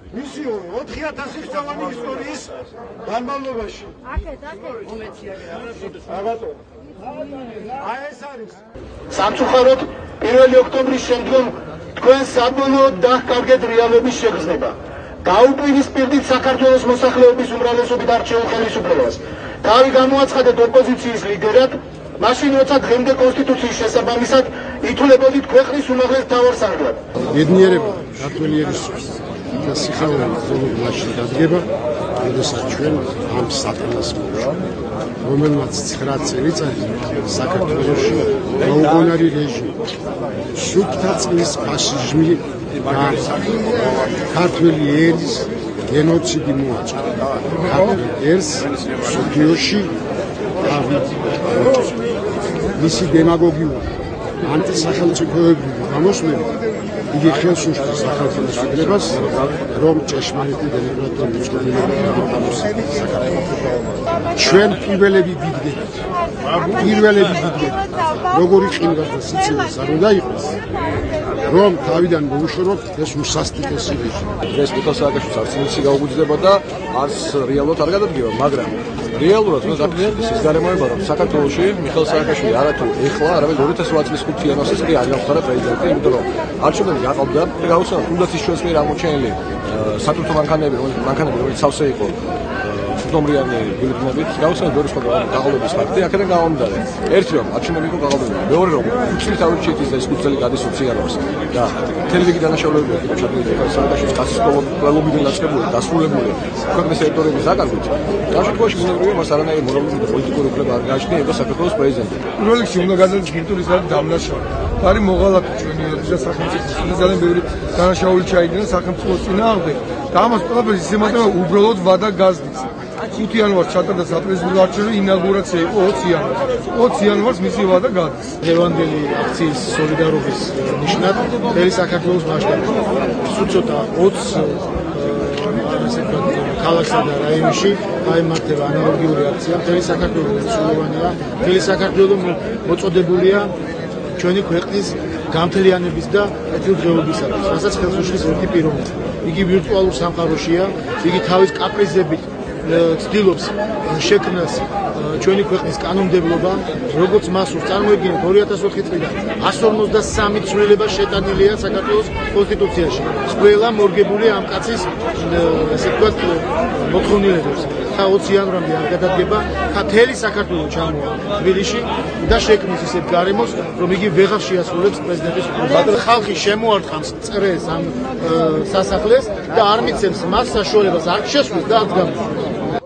მისი 4000 წლოვანი ისტორიის განმავლობაში. აი ეს არის. სამწუხაროდ 1 ოქტომბრის შემდგომ თქვენ საბოლოოდ დაჰკარგეთ რეალობის შეგრძნება. გაუპირისპირდით საქართველოს მოსახლეობის უმრავლესობით არჩეულ ხელისუფლებას. თავი გამოაცხადეთ ოპოზიციის ლიდერად, მაშინ როცა დღემდე კონსტიტუციის შესაბამისად ითვლებოდით ქვეყნის უმაღლეს მთავარსარდლად. ბედნიერება ქართველი ერისმის და სიხარული ბოლო მაშინ დადგება, როდესაც ჩვენ ამ საქმეს მოვშორებთ, რომელმაც 9 წელიწადი საქართველოში გაუგონარი რეჟიმი, სუფთა წყლის ფაშიზმი ქართველი ერის გენოციდი მოაწყო. ქართველი ერს მსოფლიოში მისი დემაგოგიური ანტისახელმწიფოებრივი გამოსვლები იგი ხელს უშლის საქართველოს შეგრებას, რომ ჭეშმარიტი დემოკრატიული წყობილება გამოყენოს საქართველოს. ჩვენ პირველები ვიდგებით, როგორი ყინვას და სიცილეს არ უნდა იყოს, რომ თავიდან მოუშოროთ ეს უსასტიკესი რეჟიმი. დღეს მიხეილ სააკაშვილს არც ინგლისი გაუგუძდება და არც რეალურად არ გადადგება, მაგრამ რეალურად უნდა დაფიქრდეს ის გარემოება, რომ საქართველოში მიხეილ სააკაშვილი არათუ ეხლა, არამედ 2008 წლის 5 იანვარს კი არ გამხდარა პრეზიდენტი, იმიტომ რომ არჩევნები გაყავდა და გაუსწორდა თუნდაც ის ჩვენს მიერ აღმოჩენილი საკუთო მანქანები, რომელიც სავსე იყო ოქტომბრიანი ბიულეტენებით, გაუსწორდა ბევრი სხვა გაყოლების ფაქტი, აქედან გამომდინარე. ერთი რომ არჩევნები იყო გაყოლებული, მეორე რომ უცვლით ავირჩიეთ ის და ის 5 წელი გადის 20 იანვარს და თელევიზიის დანაშაულებები იყო ჩადმული სააკაშვილის კაცის კლუბიდან დაწყებული, დასრულებული ქვეყნის ტერიტორიების დაკარგვით. ამ შემთხვევაში ბუნებრივია მას არანაირი მორალური და პოლიტიკური უფლება არ გააჩნია იყო საქართველოს პრეზიდენტი. პირველ რიგში უნდა გადადის გინტურის დამნაშავე. არის მოღალატე ჩვენი და სახელმწიფოს ძალიან ბევრი დანაშაული ჩაიდინა სახელმწიფოს წინააღმდეგ და ამას ყველაფერს ისემატება უბრალოდ ვადა გაზდის. 5 იანვარს ჩატარდა საპრეზიდენტო არჩევნები, ინაუგურაცია იყო 20 იანვარს. 20 იანვარს მისი ვადა გადის. დღევანდელი აქციის სოლიდარობის ნიშნად მთელი საქართველოს მასშტაბით ცოტა 20 ქალაქსა და რაიონში გაიმართება ანალოგიური აქცია. მთელი საქართველოს უცვლელოვანია. მთელი საქართველოს მოწოდებულია ჩვენი ქვეყნის გამთლიანების და კეთილდღეობისათვის, რასაც ხელს უშლის ერთი პიროვნება. იგი ვირტუალურ სამყაროშია, იგი თავის კაპრიზებით ცდილობს შექმნას ჩვენი ქვეყნის კანონმდებლობა, როგორც მასურს წარმოედგინეთ 2004 წლიდან 153 ცვლილება შეტანილია საქართველოს კონსტიტუციაში. ყველა მორგებულია ამ კაცის ესე ვთქვათ მოთხოვნილებებს. 20 იანვრამდე არ გადადგება, მთელი საქართველო ჩამოვა თბილისში და შექმნის ისეთ გარემოს, რომ იგი ვეღარ შეასრულებს პრეზიდენტის უფლებებს. ხალხი შემოარტყამს წრეს ამ სასახლეს და არ მიცემს მას საშუალებას არ შესვლის და არ გამოსვლის.